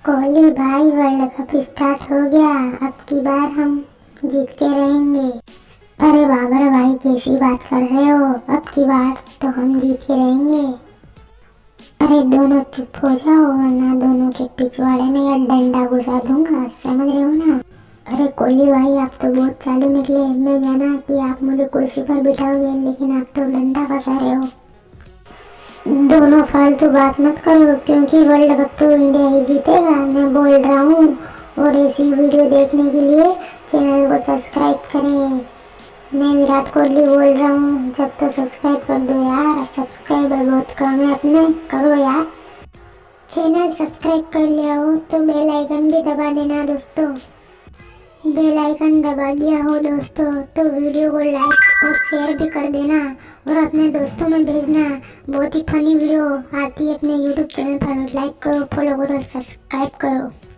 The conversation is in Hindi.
कोहली भाई, वर्ल्ड कप स्टार्ट हो गया। अब की बार हम जीतते रहेंगे। अरे बाबर भाई, कैसी बात कर रहे हो? अब की बार तो हम जीत के रहेंगे। अरे दोनों चुप हो जाओ, वरना दोनों के पिछवाड़े में या डंडा घुसा दूंगा, समझ रहे हो ना? अरे कोहली भाई, आप तो बहुत चालू निकले। मैं जाना कि आप मुझे कुर्सी पर बिठाओगे, लेकिन आप तो डंडा फंसा रहे हो। दोनों फालतू बात मत करो, क्योंकि वर्ल्ड कप तो इंडिया ही जीतेगा, मैं बोल रहा हूँ। और ऐसी वीडियो देखने के लिए चैनल को सब्सक्राइब करें। मैं विराट कोहली बोल रहा हूँ, जब तो सब्सक्राइब कर दो यार, सब्सक्राइबर बहुत कम है अपने, करो यार। चैनल सब्सक्राइब कर लिया हो तो बेल आइकन भी दबा देना दोस्तों। बेल आइकन दबा दिया हो दोस्तों तो वीडियो को लाइक और शेयर भी कर देना और अपने दोस्तों में भेजना। बहुत ही फनी वीडियो आती है अपने यूट्यूब चैनल पर। लाइक करो, फॉलो करो, सब्सक्राइब करो।